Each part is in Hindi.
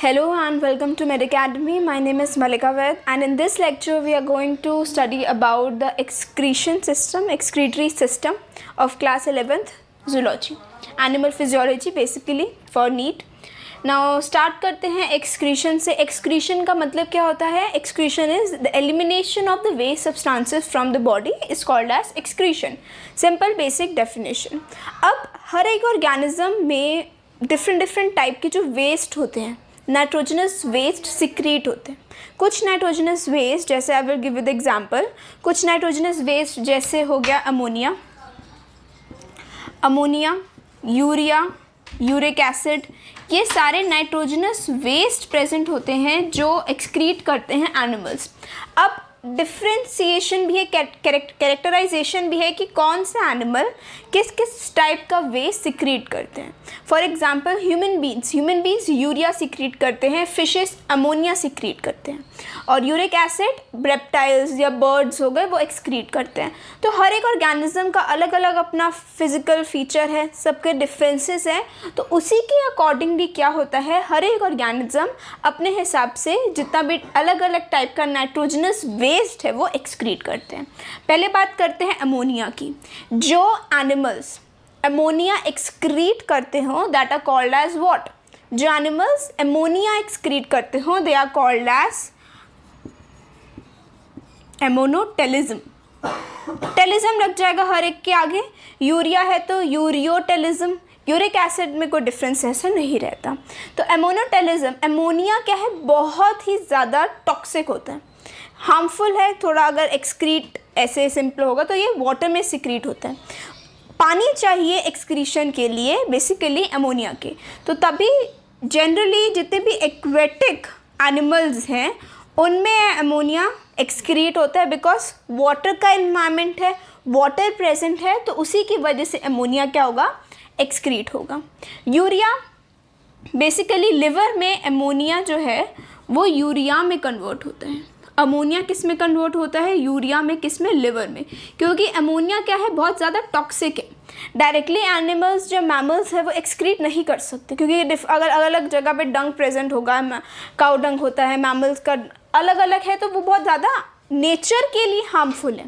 Hello and welcome to Med Academy. My name is Malika Ved, and in this lecture we are going to study about the excretory system of class 11th zoology, animal physiology basically for NEET. Now start करते हैं excretion से. Excretion का मतलब क्या होता है? Excretion is the elimination of the waste substances from the body is called as excretion. Simple basic definition. अब हर एक organism में डिफरेंट टाइप के जो वेस्ट होते हैं, नाइट्रोजनस वेस्ट सिक्रीट होते हैं. कुछ नाइट्रोजनस वेस्ट जैसे I will give with example, कुछ नाइट्रोजनस वेस्ट जैसे हो गया अमोनिया, यूरिया, यूरिक एसिड, ये सारे नाइट्रोजनस वेस्ट प्रेजेंट होते हैं जो एक्सक्रीट करते हैं एनिमल्स. अब डिफ्रेंसिएशन भी है, कैरेक्टराइजेशन भी है कि कौन से एनिमल किस किस टाइप का वेस्ट सिक्रीट करते हैं. For example human beans urea secrete करते हैं, फिशेस अमोनिया सिक्रीट करते हैं, और यूरिक एसिड रेप्टाइल्स या बर्ड्स हो गए वो एक्सक्रीट करते हैं. तो हर एक ऑर्गेनिज्म का अलग अलग अपना फिजिकल फीचर है, सबके डिफरेंसेस हैं. तो उसी के अकॉर्डिंगली क्या होता है, हर एक ऑर्गेनिज्म अपने हिसाब से जितना भी अलग अलग टाइप का नाइट्रोजनस वेस्ट है वो एक्सक्रीट करते हैं. पहले बात करते हैं अमोनिया की. जो एनिमल्स अमोनिया एक्सक्रीट करते हो that are called as what? जो एनिमल्स अमोनिया एक्सक्रीट करते हो they are called as ammonotelism. Telism लग जाएगा हर एक के आगे. यूरिया है तो यूरियोटेलिज्म. यूरिक एसिड में कोई डिफरेंस ऐसा नहीं रहता. तो एमोनोटेलिज्म, अमोनिया क्या है, बहुत ही ज़्यादा टॉक्सिक होता है, हार्मफुल है थोड़ा. अगर एक्सक्रीट ऐसे सिंपल होगा तो ये वाटर में सिक्रीट होता है. पानी चाहिए एक्सक्रीशन के लिए बेसिकली अमोनिया के. तो तभी जनरली जितने भी एक्वेटिक एनिमल्स हैं उनमें अमोनिया एक्सक्रीट होता है, बिकॉज वाटर का इन्वायरमेंट है, वाटर प्रेजेंट है, तो उसी की वजह से अमोनिया क्या होगा, एक्सक्रीट होगा. यूरिया बेसिकली लिवर में अमोनिया जो है वो यूरिया में कन्वर्ट होता है. अमोनिया किस में कन्वर्ट होता है, यूरिया में. किस में, लिवर में. क्योंकि अमोनिया क्या है, बहुत ज़्यादा टॉक्सिक है. डायरेक्टली एनिमल्स जो मैमल्स है वो एक्सक्रीट नहीं कर सकते, क्योंकि अगर अलग अलग जगह पे डंग प्रेजेंट होगा, काउ डंग होता है, मैमल्स का अलग अलग है, तो वो बहुत ज़्यादा नेचर के लिए हार्मफुल है.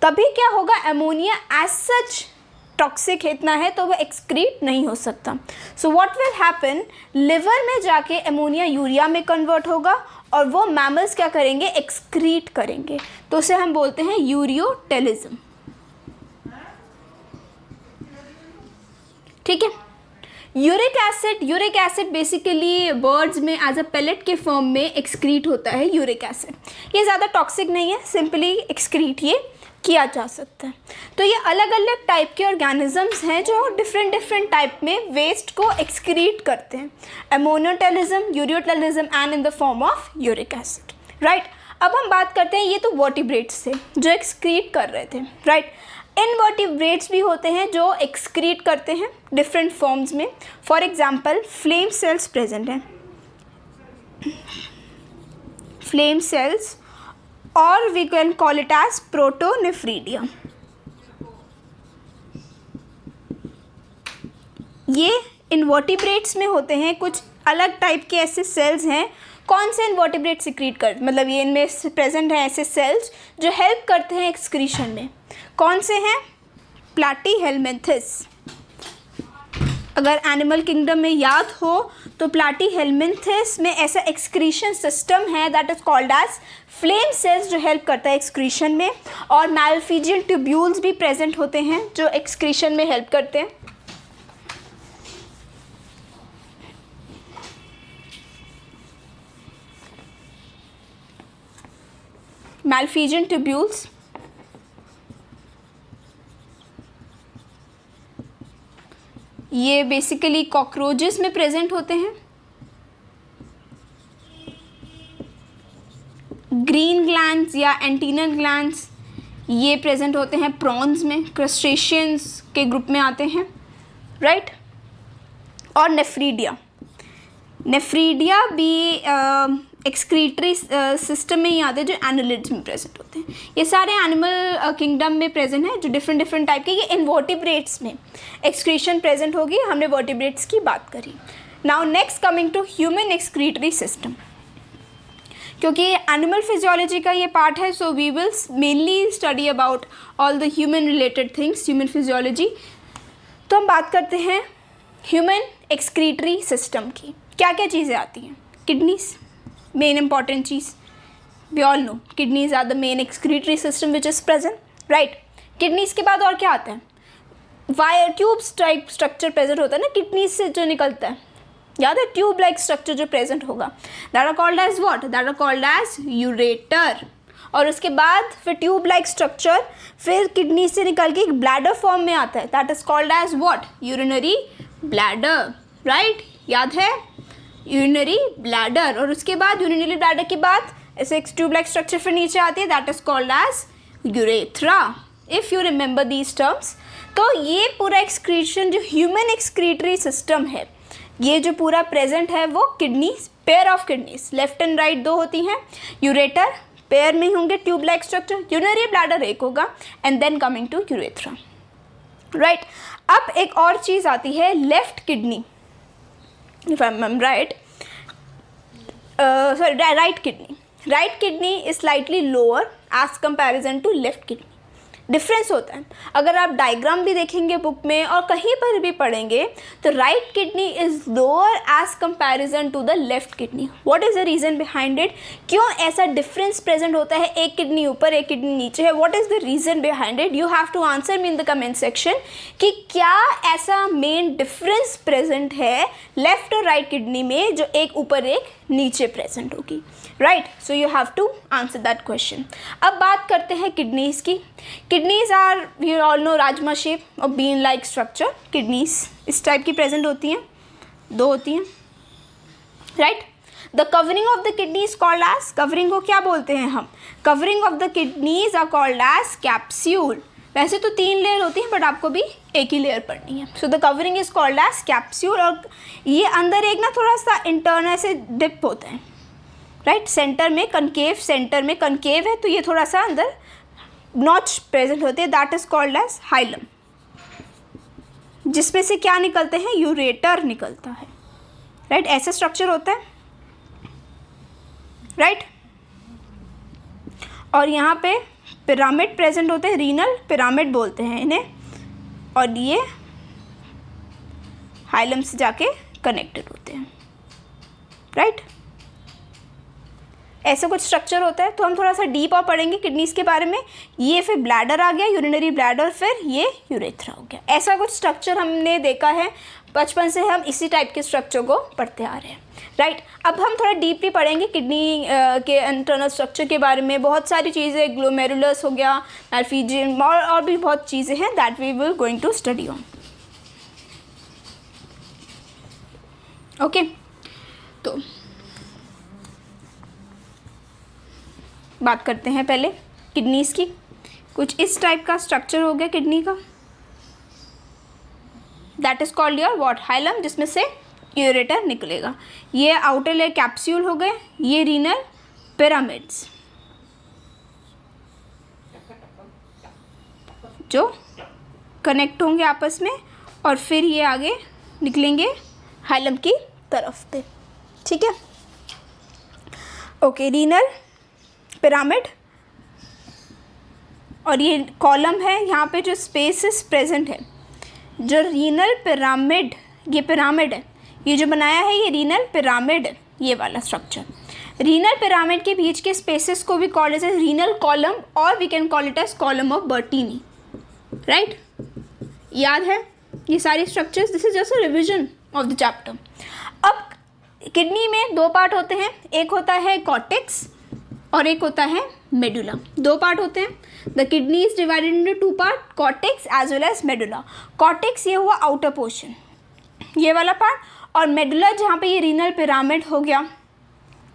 तभी क्या होगा, अमोनिया एज सच टॉक्सिक इतना है तो वो एक्सक्रीट नहीं हो सकता. So what will happen, liver में जाके अमोनिया यूरिया में कन्वर्ट होगा और वो मैमल्स क्या करेंगे, एक्सक्रीट करेंगे. तो उसे हम बोलते हैं यूरियोटेलिज्म. ठीक है. यूरिक एसिड बेसिकली बर्ड्स में एज अ पेलेट के फॉर्म में एक्सक्रीट होता है. यूरिक एसिड ये ज़्यादा टॉक्सिक नहीं है, सिंपली एक्सक्रीट ये किया जा सकता है. तो ये अलग अलग टाइप के ऑर्गेनिजम्स हैं जो डिफरेंट टाइप में वेस्ट को एक्सक्रीट करते हैं. Ammonotelism, ureotelism and in the form of uric acid. Right. अब हम बात करते हैं, ये तो वर्टिब्रेट्स थे जो एक्सक्रीट कर रहे थे. राइट. इनवर्टिब्रेट्स भी होते हैं जो एक्सक्रीट करते हैं डिफरेंट फॉर्म्स में. For example flame cells present हैं, फ्लेम सेल्स, और we can call it as protonephridia. ये इनवर्टिब्रेट्स में होते हैं. कुछ अलग टाइप के ऐसे सेल्स हैं. कौन से इनवर्टिब्रेट सिक्रीट कर, मतलब ये इनमें प्रेजेंट हैं ऐसे सेल्स जो हेल्प करते हैं एक्सक्रीशन में. कौन से हैं, प्लैटीहेलमिन्थस. अगर एनिमल किंगडम में याद हो तो प्लैटीहेलमिन्थस में ऐसा एक्सक्रीशन सिस्टम है that is called as flame cells जो हेल्प करता है एक्सक्रीशन में. और मैलफिजियन ट्यूब्यूल्स भी प्रेजेंट होते हैं जो एक्सक्रीशन में हेल्प करते हैं. मैलफिजियन ट्यूब्यूल्स ये बेसिकली कॉकरोचेस में प्रेजेंट होते हैं. ग्रीन ग्लैंड्स या एंटीनल ग्लैंड्स ये प्रेजेंट होते हैं प्रॉन्स में, क्रस्टेशियंस के ग्रुप में आते हैं. राइट. और नेफ्रीडिया भी एक्सक्रीटरी सिस्टम में ही आते हैं जो एनालिड्स में प्रेजेंट होते हैं. ये सारे एनिमल किंगडम में प्रेजेंट हैं जो डिफरेंट टाइप के. ये इनवर्टिब्रेट्स में एक्सक्रीशन प्रेजेंट होगी. हमने वर्टिब्रेट्स की बात करी. Now next coming to human excretory system, क्योंकि एनिमल फिजियोलॉजी का ये पार्ट है, so we will mainly study about all the human related things, human physiology. तो हम बात करते हैं ह्यूमन एक्सक्रीटरी सिस्टम की। क्या क्या चीज़ें आती हैं? किडनीज, मेन इंपॉर्टेंट चीज़, we all know kidneys are the main excretory system which is present, right. Kidneys के बाद और क्या आता है? Wire tubes type structure present होता है ना किडनीज से जो निकलता है, याद है? ट्यूब लाइक स्ट्रक्चर जो प्रेजेंट होगा, that are called as what? That are called as ureter. और उसके बाद फिर ट्यूब लाइक स्ट्रक्चर फिर किडनी से निकल के एक ब्लैडर फॉर्म में आता है, that is called as what? Urinary bladder, right, याद है? Urinary bladder. और उसके बाद यूरिनरी ब्लैडर के बाद ऐसे एक ट्यूब लाइक स्ट्रक्चर फिर नीचे आती है, that is called as urethra, if you remember these terms. तो ये पूरा एक्सक्रीशन जो ह्यूमन एक्सक्रीटरी सिस्टम है, ये जो पूरा प्रेजेंट है वो kidneys, pair of kidneys, left and right दो होती हैं, यूरेटर पेयर में होंगे, tube like structure, urinary bladder एक होगा, and then coming to urethra, right. अब एक और चीज़ आती है left kidney, if I am right, sorry right kidney. Right kidney is slightly lower as comparison to left kidney. Difference होता है, अगर आप डायग्राम भी देखेंगे बुक में और कहीं पर भी पढ़ेंगे तो right kidney is lower as comparison to the left kidney. What is the reason behind it? क्यों ऐसा डिफरेंस प्रेजेंट होता है, एक किडनी ऊपर एक किडनी नीचे है? What is the reason behind it? You have to answer me in the comment section कि क्या ऐसा मेन डिफरेंस प्रेजेंट है लेफ्ट और राइट किडनी में जो एक ऊपर एक नीचे प्रेजेंट होगी, right. So you have to answer that question. अब बात करते हैं किडनीज की। Kidneys are, we all know, rajma shape और बीन लाइक स्ट्रक्चर। किडनीज इस टाइप की प्रेजेंट होती हैं, दो होती हैं, right. The covering of the kidneys called as, covering को क्या बोलते हैं हम? Covering of the kidneys are called as capsule. वैसे तो 3 लेयर होती हैं बट आपको भी एक ही लेयर पढ़नी है। So the covering is called as capsule. और ये अंदर एक ना थोड़ा सा इंटरनल से डिप होता है, राइट, सेंटर में कनकेव, सेंटर में कनकेव है तो ये थोड़ा सा अंदर नॉच प्रेजेंट होते हैं, that is called as hilum, जिसमें से क्या निकलते हैं? यूरेटर निकलता है, राइट। ऐसा स्ट्रक्चर होता है, राइट। और यहाँ पे पिरामिड प्रेजेंट होते हैं, रीनल पिरामिड बोलते हैं इन्हें, और ये हाइलम से जाके कनेक्टेड होते हैं, राइट। ऐसा कुछ स्ट्रक्चर होता है। तो हम थोड़ा सा डीप और पढ़ेंगे किडनीज के बारे में। ये फिर ब्लैडर आ गया, यूरिनरी ब्लैडर, फिर ये यूरेथ्रा हो गया। ऐसा कुछ स्ट्रक्चर हमने देखा है, बचपन से हम इसी टाइप के स्ट्रक्चर को पढ़ते आ रहे हैं, राइट। अब हम थोड़ा डीपली पढ़ेंगे किडनी के इंटरनल स्ट्रक्चर के बारे में। बहुत सारी चीज़ें, ग्लोमेरुलस हो गया, मैल्फिजियम, और भी बहुत चीज़ें हैं that we will going to study on, okay. तो बात करते हैं पहले किडनीज की। कुछ इस टाइप का स्ट्रक्चर हो गया किडनी का, that is called your what? Hilum, जिसमें से यूरेटर निकलेगा। ये आउटर लेयर कैप्सूल हो गए, ये रीनल पिरामिड्स जो कनेक्ट होंगे आपस में, और फिर ये आगे निकलेंगे हाइलम की तरफ पे, ठीक है, ओके। रीनल पिरामिड, और ये कॉलम है, यहाँ पे जो स्पेसेस प्रेजेंट है, जो रीनल पिरामिड, ये पिरामिड है, ये जो बनाया है ये रीनल पिरामिड, ये वाला स्ट्रक्चर। रीनल पिरामिड के बीच के स्पेसेस को भी कॉल्ड एज रीनल कॉलम, और we can call it as column of Bertini, right. याद है ये सारी structures? This is just a revision of the chapter. अब किडनी में 2 पार्ट होते हैं, एक होता है कॉर्टेक्स और एक होता है मेडुला। 2 पार्ट होते हैं। The kidney is divided into 2 part, cortex as well as medulla. Cortex ये हुआ आउटर पोर्शन, ये वाला पार्ट, और मेडुला जहाँ पे ये रीनल पिरामिड हो गया,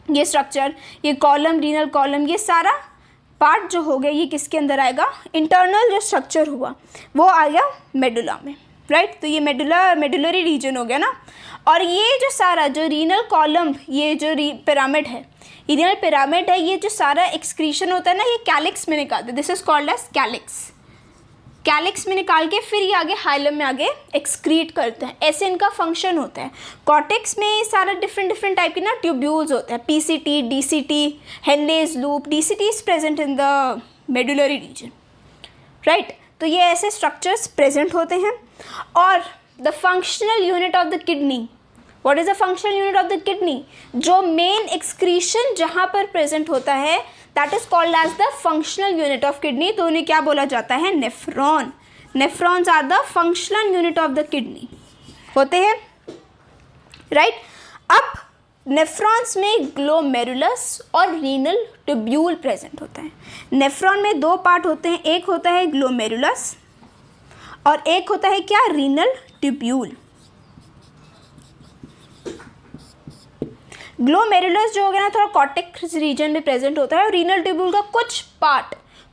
ये स्ट्रक्चर, ये कॉलम, रीनल कॉलम, ये सारा पार्ट जो हो गया ये किसके अंदर आएगा? इंटरनल जो स्ट्रक्चर हुआ वो आ गया मेडुला में, राइट। तो ये मेडुलरी रीजन हो गया ना। और ये जो सारा जो रीनल कॉलम, ये जो पिरामिड है, रीनल पिरामिड है, ये जो सारा एक्सक्रीशन होता है ना, ये कैलिक्स में निकालते हैं, this is called as calyx, calyx में निकाल के फिर ये आगे हाइलम में आगे एक्सक्रीट करते हैं, ऐसे इनका फंक्शन होता है। कॉर्टेक्स में सारा डिफरेंट टाइप के ना ट्यूब्यूल्स होते हैं, PCT, DCT, Henle's loop. DCT is present in the medullary region, right. तो ये ऐसे स्ट्रक्चर्स प्रेजेंट होते हैं। और the functional unit of the kidney, what is the functional unit of the kidney? जो मेन एक्सक्रीशन जहाँ पर प्रेजेंट होता है that is called as the functional unit of kidney. तो उन्हें क्या बोला जाता है? Nephron. Nephrons are the functional unit of the kidney होते हैं, राइट। अब नेफ्रॉन्स में ग्लोमेरुलस और रीनल ट्यूब्यूल प्रेजेंट होता है। नेफ्रॉन में दो पार्ट होते हैं, एक होता है ग्लोमेरुलस और एक होता है क्या? Renal tubule. ग्लोमेरुलस जो हो गया ना थोड़ा कॉर्टेक्स रीजन में प्रेजेंट होता है और रीनल ट्यूब्यूल का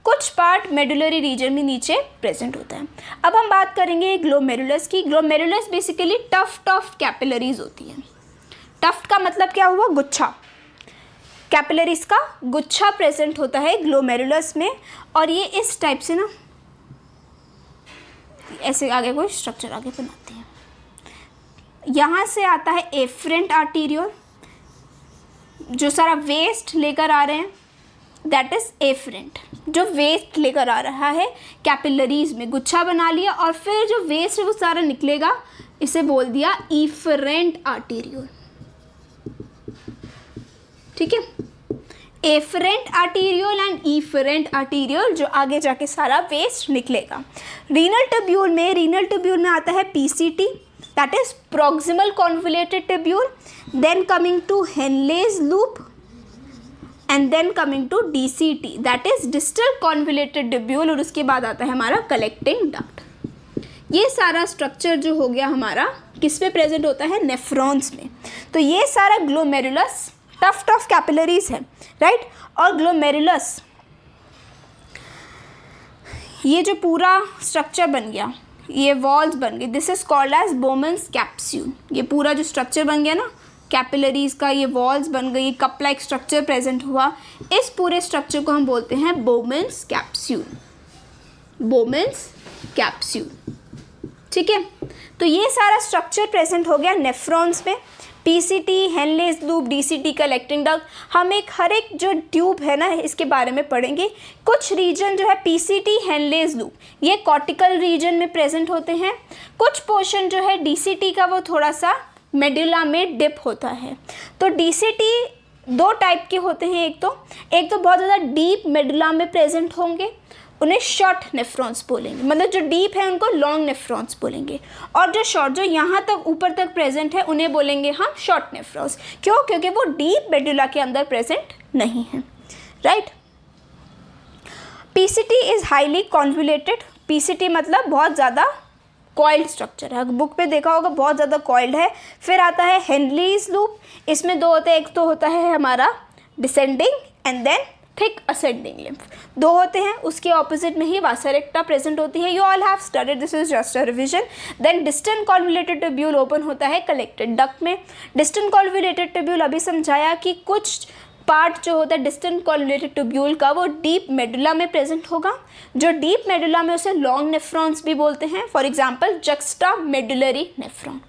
कुछ पार्ट मेडुलरी रीजन में नीचे प्रेजेंट होता है। अब हम बात करेंगे ग्लोमेरुलस की। Glomerulus basically tuft of capillaries होती है। टफ्ट का मतलब क्या हुआ? गुच्छा। कैपिलरीज का गुच्छा प्रेजेंट होता है ग्लोमेरुलस में। और ये इस टाइप से ना ऐसे आगे कोई स्ट्रक्चर आगे बनाती है। यहाँ से आता है एफरेंट आर्टीरियोल, जो सारा वेस्ट लेकर आ रहे हैं दैट इज एफरेंट, जो वेस्ट लेकर आ रहा है कैपिलरीज में, गुच्छा बना लिया और फिर जो वेस्ट है वो सारा निकलेगा, इसे बोल दिया इफरेंट आर्टीरियोल। ठीक है, afferent arteriole and efferent arteriole, जो आगे जाके सारा वेस्ट निकलेगा। रीनल ट्यूब्यूल में आता है PCT, that is proximal convoluted tubule, then coming to Henle's loop and then coming to DCT, that is distal convoluted tubule, और उसके बाद आता है हमारा collecting duct। ये सारा स्ट्रक्चर जो हो गया हमारा किस में प्रेजेंट होता है? नेफ्रॉन्स में। तो ये सारा ग्लोमेरुलस टफ्ट ऑफ कैपिलरीज है, राइट। और ग्लोमेरुलस ये जो पूरा स्ट्रक्चर बन गया, ये वॉल्स बन गई, this is called as Bowman's capsule. ये पूरा जो स्ट्रक्चर बन गया ना कैपिलरीज का, ये वॉल्स बन गई, कप लाइक स्ट्रक्चर प्रेजेंट हुआ, इस पूरे स्ट्रक्चर को हम बोलते हैं बोमन्स कैप्सूल। बोमन्स कैप्सूल, ठीक है। तो ये सारा स्ट्रक्चर प्रेजेंट हो गया नेफ्रॉन्स में। PCT, Henle's loop, DCT, collecting duct. हम हर एक जो ट्यूब है ना इसके बारे में पढ़ेंगे। कुछ रीजन जो है पीसीटी, हेनलेज लूप, ये कॉर्टिकल रीजन में प्रेजेंट होते हैं। कुछ पोर्शन जो है डीसीटी का वो थोड़ा सा मेडुला में डिप होता है। तो डीसीटी दो टाइप के होते हैं, एक तो बहुत ज़्यादा डीप मेडुला में प्रेजेंट होंगे, उन्हें शॉर्ट नेफ्रॉन्स बोलेंगे, मतलब जो डीप है उनको लॉन्ग नेफ्रॉन्स बोलेंगे। और जो शॉर्ट, जो यहाँ तक ऊपर तक प्रेजेंट है, उन्हें बोलेंगे हम शॉर्ट नेफ्रॉन्स। क्यों? क्योंकि वो डीप मेडुला के अंदर प्रेजेंट नहीं है, right. PCT is highly convoluted. PCT मतलब बहुत ज़्यादा कॉइल्ड स्ट्रक्चर है, बुक पे देखा होगा बहुत ज़्यादा कॉइल्ड है। फिर आता है हेनलीज लूप, इसमें दो होते हैं, एक तो होता है हमारा descending and then thick ascending limb, दो होते हैं। उसके ऑपोजिट में ही वासा रेक्टा प्रेजेंट होती है। You all have studied, this is just a revision. Then distant convoluted tubule open होता है कलेक्टेड डक्ट में। डिस्टेंट कॉन्वुलेटेड ट्यूब्यूल अभी समझाया कि कुछ पार्ट जो होता है डिस्टेंट कॉन्वुलेटेड ट्यूब्यूल का वो डीप मेडुला में प्रेजेंट होगा। जो डीप मेडुला में उसे लॉन्ग नेफ्रॉन्स भी बोलते हैं। For example juxta medullary nephron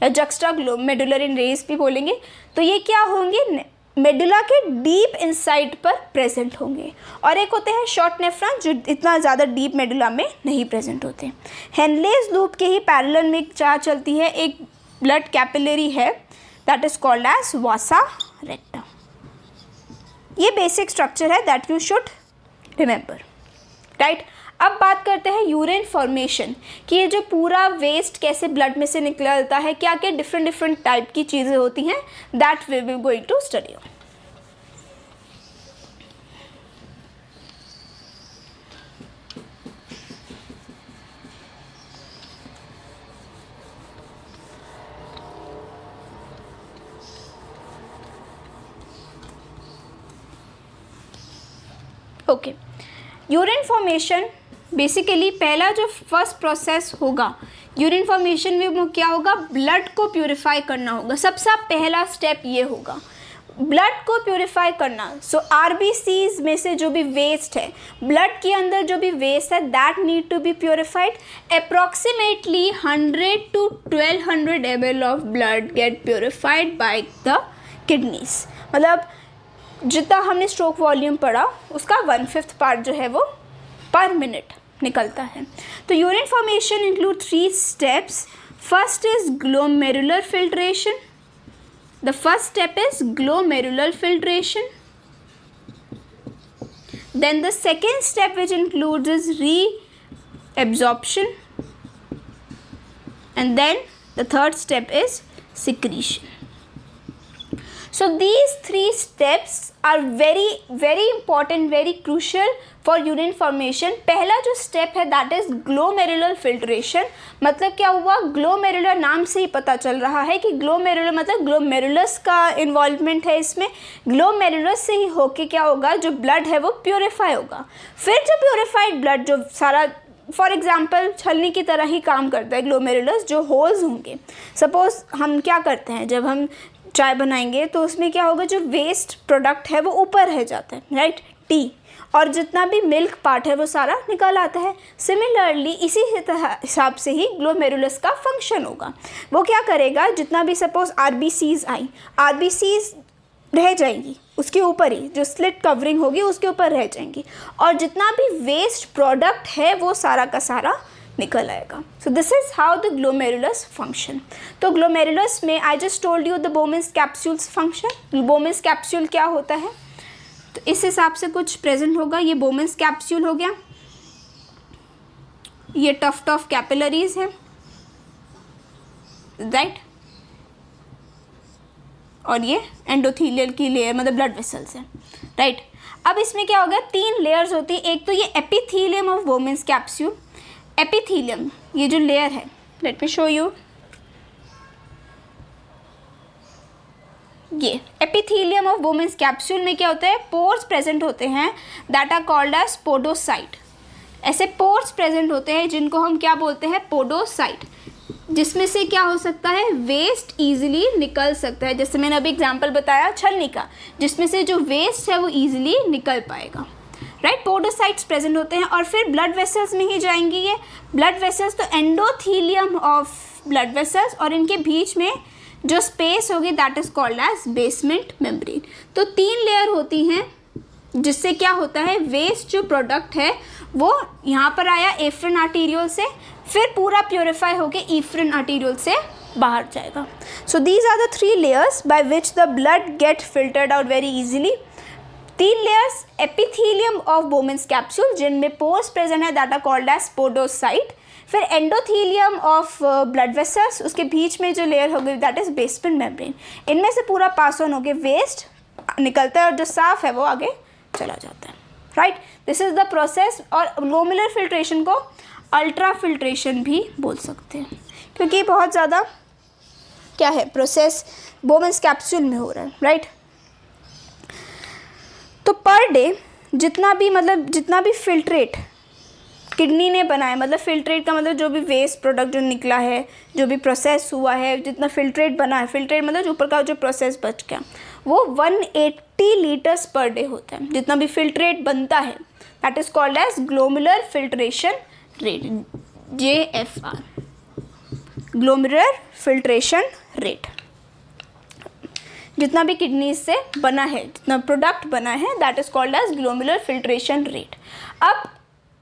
या जक्स्टा मेडुलरी रेस भी बोलेंगे। तो ये क्या होंगे? मेडुला के डीप इनसाइड पर प्रेजेंट होंगे। और एक होते हैं शॉर्ट नेफ्रॉन, जो इतना ज़्यादा डीप मेडुला में नहीं प्रेजेंट होते। हेनलेज लूप के ही पैरेलल में क्या चलती है? एक ब्लड कैपिलरी है that is called as vasa recta. ये बेसिक स्ट्रक्चर है that you should remember, right. अब बात करते हैं यूरिन फॉर्मेशन, कि ये जो पूरा वेस्ट कैसे ब्लड में से निकलता है, क्या क्या डिफरेंट टाइप की चीज़ें होती हैं, that we will going to study. Okay, urine formation basically पहला जो फर्स्ट प्रोसेस होगा यूरिन फॉर्मेशन में, वो क्या होगा? ब्लड को प्यूरिफाई करना होगा। सबसे पहला स्टेप ये होगा। ब्लड को प्योरीफाई करना, सो आरबीसीज में से जो भी वेस्ट है, ब्लड के अंदर जो भी वेस्ट है, that need to be purified. Approximately 100 to 1200 ml of blood get purified by the kidneys. मतलब जितना हमने स्ट्रोक वॉल्यूम पढ़ा उसका 1/5 पार्ट जो है वो पर मिनट निकलता है. तो urine formation include 3 steps. First is glomerular filtration. The first step is glomerular filtration. Then the second step which includes is reabsorption. And then the third step is secretion. So these 3 steps are very very important, very crucial for urine formation. पहला जो step है that is glomerular filtration. मतलब क्या हुआ, glomerular नाम से ही पता चल रहा है कि glomerular मतलब glomerulus का involvement है इसमें. glomerulus से ही होके क्या होगा, जो blood है वो purify होगा. फिर जो purified blood जो सारा फॉर एग्ज़ाम्पल छलनी की तरह ही काम करता है ग्लोमेरुलस, जो होल्स होंगे. सपोज हम क्या करते हैं, जब हम चाय बनाएंगे तो उसमें क्या होगा, जो वेस्ट प्रोडक्ट है वो ऊपर रह जाता है, राइट, टी, और जितना भी मिल्क पार्ट है वो सारा निकल आता है. सिमिलरली इसी हिसाब से ही ग्लोमेरुलस का फंक्शन होगा. वो क्या करेगा, जितना भी सपोज आरबीसीज आई, आरबीसीज रह जाएंगी उसके ऊपर ही, जो स्लिट कवरिंग होगी उसके ऊपर रह जाएंगी, और जितना भी वेस्ट प्रोडक्ट है वो सारा का सारा निकल आएगा. So this is how the glomerulus function. तो ग्लोमेरुलस में I just told you the बोमेंस capsules function. बोमेंस capsule क्या होता है, तो इस हिसाब से कुछ प्रेजेंट होगा. ये बोमेंस कैप्सूल हो गया, ये टफ्ट ऑफ कैपिलरीज है, राइट, और ये एंडोथीलियल की लेयर मतलब ब्लड वेसल्स है, राइट. अब इसमें क्या हो गया, 3 लेयर्स होती है. एक तो ये epithelium of Bowman's capsule. Epithelium ये जो लेयर है, लेट मी शो यू, ये एपिथीलियम ऑफ बोमेंस कैप्सूल में क्या होता है, पोर्स प्रेजेंट होते हैं that are called as podocyte. ऐसे पोर्स प्रेजेंट होते हैं जिनको हम क्या बोलते हैं, पोडोसाइट, जिसमें से क्या हो सकता है, वेस्ट इजीली निकल सकता है. जैसे मैंने अभी एग्जांपल बताया छलनी का, जिसमें से जो वेस्ट है वो इजीली निकल पाएगा, राइट. पोडोसाइट्स प्रेजेंट होते हैं. और फिर ब्लड वेसल्स में ही जाएंगी ये ब्लड वेसल्स, तो एंडोथीलियम ऑफ ब्लड वेसल्स, और इनके बीच में जो स्पेस होगी that is called as basement membrane. तो 3 लेयर होती हैं, जिससे क्या होता है, वेस्ट जो प्रोडक्ट है वो यहाँ पर आया एफ्रिन आर्टीरियल से, फिर पूरा प्योरीफाई होके ईफ्रिन आर्टीरियल से बाहर जाएगा. So these are the 3 layers by which the blood get filtered out very easily. 3 layers, epithelium of Bowman's capsule जिनमें पोर्स प्रेजेंट है that are called as podocyte. फिर एंडोथीलियम ऑफ ब्लड वेसल्स, उसके बीच में जो लेयर होगी दैट इज बेसमेंट मेम्ब्रेन. इनमें से पूरा पास ऑन होके वेस्ट निकलता है और जो साफ है वो आगे चला जाता है, right. This is the process. और ग्लोमेरुलर फिल्ट्रेशन को अल्ट्रा फिल्ट्रेशन भी बोल सकते हैं, क्योंकि बहुत ज़्यादा क्या है, प्रोसेस बोमेंस कैप्सूल में हो रहा है, राइट. तो पर डे जितना भी फिल्ट्रेट किडनी ने बनाया, मतलब फिल्ट्रेट का मतलब जो भी वेस्ट प्रोडक्ट जो निकला है, जो भी प्रोसेस हुआ है, जितना फिल्ट्रेट बना है, फिल्ट्रेट मतलब ऊपर का जो प्रोसेस बच गया, वो 180 लीटर्स पर डे होता है. जितना भी फिल्ट्रेट बनता है that is called as glomerular filtration rate, JFR, glomerular filtration rate. जितना भी किडनी से बना है, जितना प्रोडक्ट बना है that is called as glomerular filtration rate. अब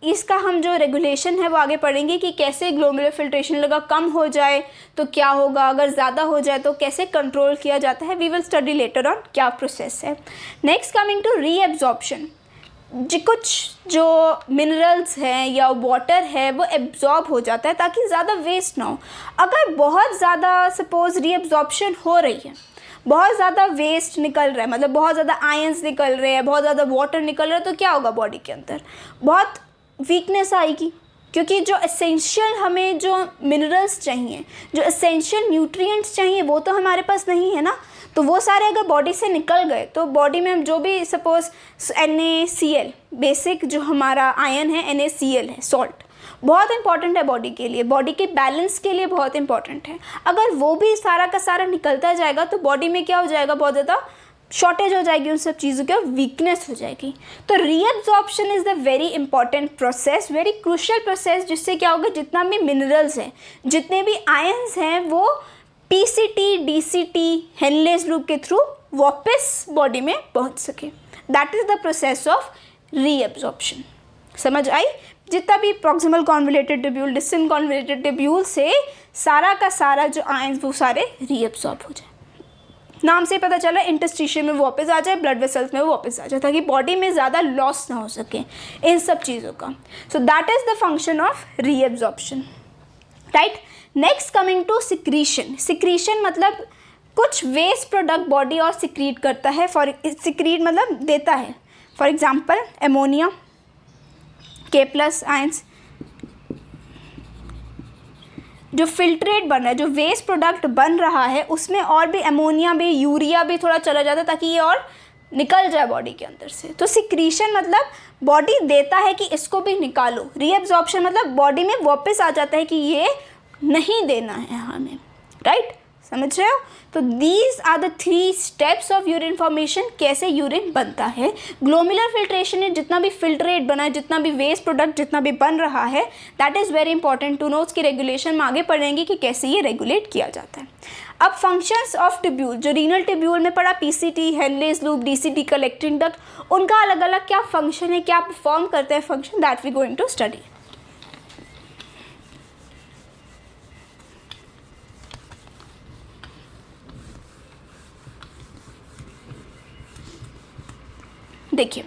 इसका हम जो रेगुलेशन है वो आगे पढ़ेंगे कि कैसे ग्लोमेरुलर फिल्ट्रेशन लगा कम हो जाए तो क्या होगा, अगर ज़्यादा हो जाए तो कैसे कंट्रोल किया जाता है. We will study later on क्या प्रोसेस है. Next coming to reabsorption. कुछ जो मिनरल्स हैं या वाटर है वो एब्जॉर्ब हो जाता है ताकि ज़्यादा वेस्ट ना हो. अगर बहुत ज़्यादा सपोज रीएब्जॉर्प्शन हो रही है, बहुत ज़्यादा वेस्ट निकल रहा है, मतलब बहुत ज़्यादा आयंस निकल रहे हैं, बहुत ज़्यादा वाटर निकल रहा है, तो क्या होगा, बॉडी के अंदर बहुत वीकनेस आएगी. क्योंकि जो एसेंशियल हमें जो मिनरल्स चाहिए, जो एसेंशियल न्यूट्रिएंट्स चाहिए वो तो हमारे पास नहीं है ना. तो वो सारे अगर बॉडी से निकल गए तो बॉडी में हम जो भी सपोज NaCl, बेसिक जो हमारा आयन है NaCl है, सॉल्ट, बहुत इंपॉर्टेंट है बॉडी के लिए, बॉडी के बैलेंस के लिए बहुत इंपॉर्टेंट है. अगर वो भी सारा का सारा निकलता जाएगा तो बॉडी में क्या हो जाएगा, बहुत ज़्यादा शॉर्टेज हो जाएगी उन सब चीज़ों की और वीकनेस हो जाएगी। तो reabsorption is the very important process, very crucial process, जिससे क्या होगा, जितना भी मिनरल्स हैं, जितने भी आयंस हैं, वो पीसीटी डीसीटी हेनलेस लूप के थ्रू वापस बॉडी में पहुंच सके। That is the process of reabsorption. समझ आई? जितना भी proximal convoluted tubule, distant convoluted tubule से सारा का सारा जो आयंस वो सारे रीअब्सॉर्ब हो जाए। नाम से पता चला इंटरस्टिशियम में वापस आ जाए, ब्लड वेसल्स में वापस आ जाए, ताकि बॉडी में ज़्यादा लॉस ना हो सके इन सब चीज़ों का। So that is the function of reabsorption, right. Next coming to secretion. Secretion मतलब कुछ वेस्ट प्रोडक्ट बॉडी और सिक्रीट करता है। फॉर सिक्रीट मतलब देता है, for example ammonia, K+ ions, जो फिल्ट्रेट बन रहा है, जो वेस्ट प्रोडक्ट बन रहा है, उसमें और भी अमोनिया भी, यूरिया भी थोड़ा चला जाता है, ताकि ये और निकल जाए बॉडी के अंदर से। तो सिक्रीशन मतलब बॉडी देता है कि इसको भी निकालो। रीअब्जॉर्प्शन मतलब बॉडी में वापस आ जाता है कि ये नहीं देना है हमें, राइट। समझ रहे हो? तो these are the 3 steps of urine formation, कैसे यूरिन बनता है। ग्लोमेरुलर फिल्ट्रेशन में जितना भी फिल्ट्रेट बना है, जितना भी वेस्ट प्रोडक्ट जितना भी बन रहा है, that is very important to know. उसकी रेगुलेशन में आगे पढ़ेंगे कि कैसे ये रेगुलेट किया जाता है। अब फंक्शंस ऑफ ट्यूब्यूल, जो रीनल ट्यूब्यूल में पढ़ा, PCT, Henle's loop, DCT, collecting duct, उनका अलग अलग क्या फंक्शन है, क्या परफॉर्म करते हैं function, that we going to study. देखिए,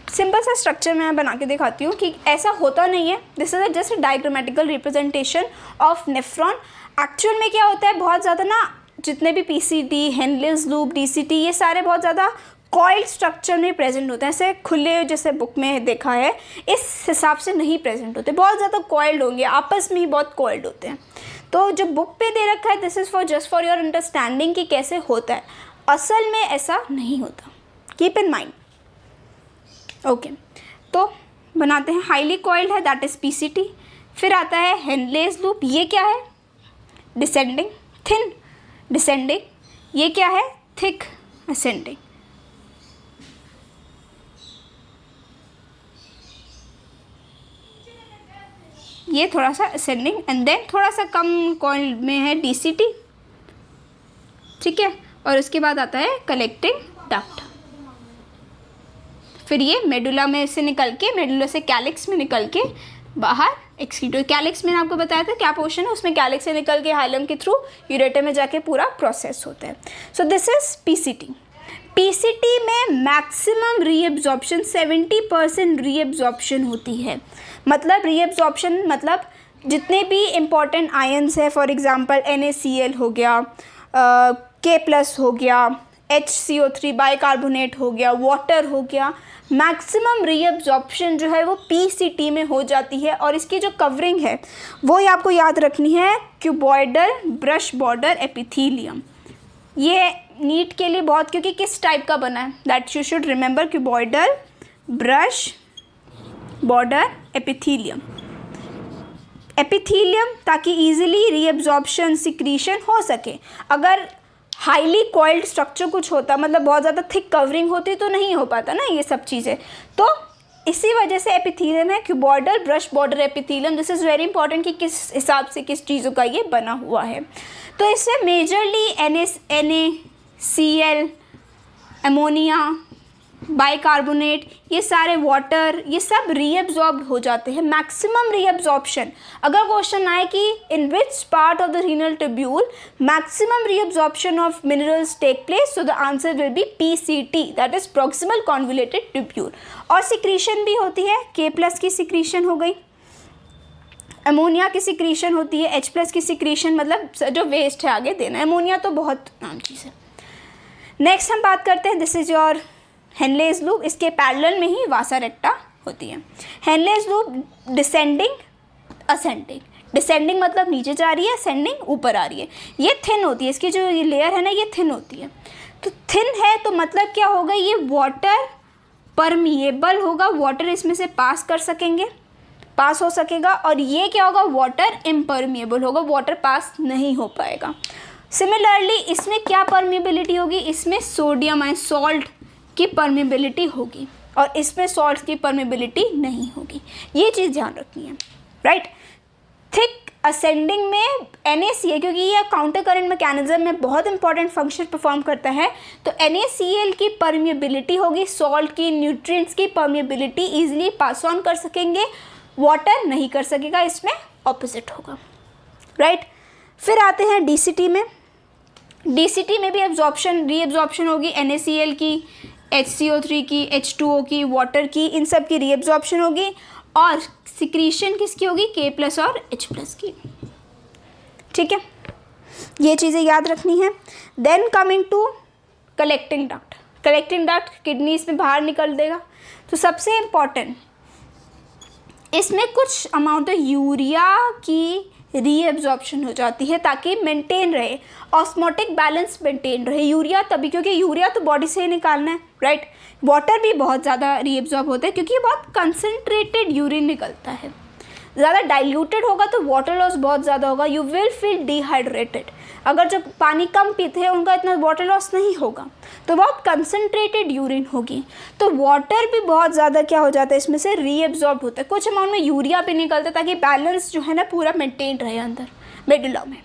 सिंपल सा स्ट्रक्चर मैं बना के दिखाती हूँ कि ऐसा होता नहीं है। This is just a diagrammatical representation of nephron. Actual में क्या होता है, बहुत ज़्यादा ना, जितने भी पीसीटी, हेनलेस लूप, डीसीटी, ये सारे बहुत ज़्यादा कॉइल्ड स्ट्रक्चर में प्रेजेंट होते हैं। ऐसे खुले, जैसे बुक में देखा है, इस हिसाब से नहीं प्रेजेंट होते, बहुत ज़्यादा कॉइल्ड होंगे, आपस में ही बहुत कॉइल्ड होते हैं। तो जो बुक पे दे रखा है, this is for just for your understanding कि कैसे होता है। असल में ऐसा नहीं होता, कीप इन माइंड। ओके, तो बनाते हैं। हाईली कॉइल्ड है, दैट इज़ पीसीटी। फिर आता है हेनलेस लूप, ये क्या है, डिसेंडिंग, थिन डिसेंडिंग। ये क्या है, थिक असेंडिंग। ये थोड़ा सा असेंडिंग, एंड देन थोड़ा सा कम कॉइल्ड में है डीसीटी, ठीक है। और उसके बाद आता है कलेक्टिंग डक्ट। फिर ये मेडुला में से निकल के, मेडुला से कैलिक्स में निकल के बाहर एक्सक्रीट। कैलिक्स मैंने आपको बताया था क्या पोर्शन है, उसमें कैलिक्स से निकल के हाइलम के थ्रू यूरेटर में जाके पूरा प्रोसेस होता है। So this is PCT. PCT में मैक्सिमम रीअब्जॉर्प्शन 70% रीअब्जॉर्प्शन होती है। मतलब रीअब्जॉर्प्शन मतलब जितने भी इम्पॉर्टेंट आयंस है, फॉर एग्जांपल NaCl हो गया, K+ हो गया, HCO3 बाइकार्बोनेट हो गया, वाटर हो गया, मैक्सिमम रीअब्जॉर्प्शन जो है वो पीसीटी में हो जाती है। और इसकी जो कवरिंग है वो ही आपको याद रखनी है, क्यूबॉइडल ब्रश बॉर्डर एपिथीलियम। ये नीट के लिए बहुत, क्योंकि किस टाइप का बना है, that you should remember, cuboidal brush border epithelium. Epithelium ताकि ईजिली रीअब्जॉर्प्शन सिक्रीशन हो सके। अगर हाईली कॉइल्ड स्ट्रक्चर कुछ होता, मतलब बहुत ज़्यादा थिक कवरिंग होती, तो नहीं हो पाता ना ये सब चीज़ें। तो इसी वजह से एपिथीलियम है, cuboidal brush border epithelium. This is very important कि किस हिसाब से किस चीज़ों का ये बना हुआ है। तो इससे मेजरली NaCl, अमोनिया, बाइकार्बोनेट, ये सारे वाटर, ये सब रीअब्जॉर्ब हो जाते हैं। मैक्सिमम रीअब्जॉर्प्शन, अगर क्वेश्चन आए कि in which part of the renal tubule maximum reabsorption of minerals take place, so the answer will be PCT, that is proximal convoluted tubule. और सिक्रीशन भी होती है, K+ की सिक्रीशन हो गई, अमोनिया की सिक्रीशन होती है, H+ की सिक्रीशन, मतलब जो वेस्ट है आगे देना। अमोनिया तो बहुत आम चीज़ है। नेक्स्ट हम बात करते हैं, this is your Henle's loop. इसके पैरेलल में ही वासा रेक्टा होती है। Henle's loop descending ascending. Descending मतलब नीचे जा रही है, असेंडिंग ऊपर आ रही है। ये थिन होती है, इसकी जो ये लेयर है ना, ये थिन होती है। तो थिन है तो मतलब क्या होगा, ये वाटर परमिएबल होगा, वाटर इसमें से पास हो सकेगा। और ये क्या होगा, वाटर इम्परमिएबल होगा, वाटर पास नहीं हो पाएगा। सिमिलरली इसमें क्या परमिएबिलिटी होगी, इसमें सोडियम आयन सॉल्ट की परमिएबिलिटी होगी और इसमें सॉल्ट की परमिएबिलिटी नहीं होगी। ये चीज़ ध्यान रखनी है, राइट। थिक असेंडिंग में NaCl, क्योंकि ये काउंटर करंट मैकेनिज्म में बहुत इंपॉर्टेंट फंक्शन परफॉर्म करता है, तो NaCl की परमिएबिलिटी होगी, सॉल्ट की, न्यूट्रिएंट्स की परमिएबिलिटी इजीली पास ऑन कर सकेंगे, वाटर नहीं कर सकेगा, इसमें ऑपोजिट होगा, राइट। फिर आते हैं DCT में। DCT में भी एब्जॉर्प्शन रीएब्जॉर्प्शन होगी, NaCl की, HCO3 की, H2O की, वाटर की, इन सब की रीएब्जॉर्प्शन होगी और सिक्रीशन किसकी होगी, K+ और H+ की, ठीक है। ये चीज़ें याद रखनी है। Then coming to collecting duct. Collecting duct kidneys में बाहर निकल देगा, तो सबसे इम्पॉर्टेंट इसमें कुछ अमाउंट ऑफ यूरिया की रीएब्जॉर्प्शन हो जाती है ताकि मेंटेन रहे, ऑस्मोटिक बैलेंस मेंटेन रहे। यूरिया तभी, क्योंकि यूरिया तो बॉडी से ही निकालना है, राइट। वाटर भी बहुत ज़्यादा रीएब्जॉर्ब होता है क्योंकि ये बहुत कंसनट्रेटेड यूरिन निकलता है। ज़्यादा डाइल्यूटेड होगा तो वाटर लॉस बहुत ज़्यादा होगा, यू विल फील डिहाइड्रेटेड। अगर जो पानी कम पीते हैं उनका इतना वाटर लॉस नहीं होगा, तो बहुत कंसनट्रेटेड यूरिन होगी, तो वाटर भी बहुत ज़्यादा क्या हो जाता है, इसमें से रीएब्जॉर्ब होता है। कुछ अमाउंट में यूरिया भी निकलता है ताकि बैलेंस जो है ना पूरा मेंटेन रहे अंदर मेडुला में,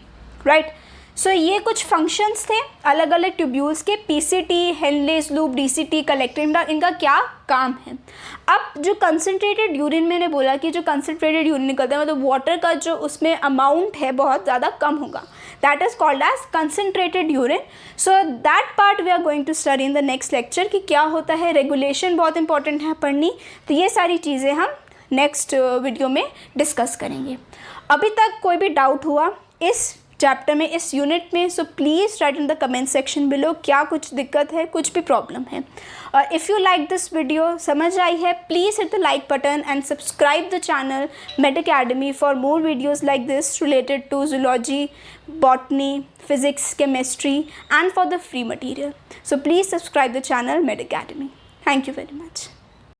राइट। सो ये कुछ फंक्शंस थे अलग अलग ट्यूब्यूल्स के, PCT, Henle's loop, DCT, collecting duct, इनका क्या काम है। अब जो कंसनट्रेटेड यूरिन, मैंने बोला कि जो कंसनट्रेटेड यूरिन निकलता है मतलब वाटर का जो उसमें अमाउंट है बहुत ज़्यादा कम होगा, that is called as concentrated urine. So that part we are going to study in the next lecture कि क्या होता है। रेगुलेशन बहुत इंपॉर्टेंट है पढ़नी, तो ये सारी चीज़ें हम नेक्स्ट वीडियो में डिस्कस करेंगे। अभी तक कोई भी डाउट हुआ इस चैप्टर में, इस यूनिट में, so please write in the comment section below, क्या कुछ दिक्कत है, कुछ भी प्रॉब्लम है। और if you like this video, समझ आई है, please hit the like button and subscribe the channel Med Academy for more videos like this related to zoology, botany, physics, chemistry and for the free material. So please subscribe the channel Med Academy. Thank you very much.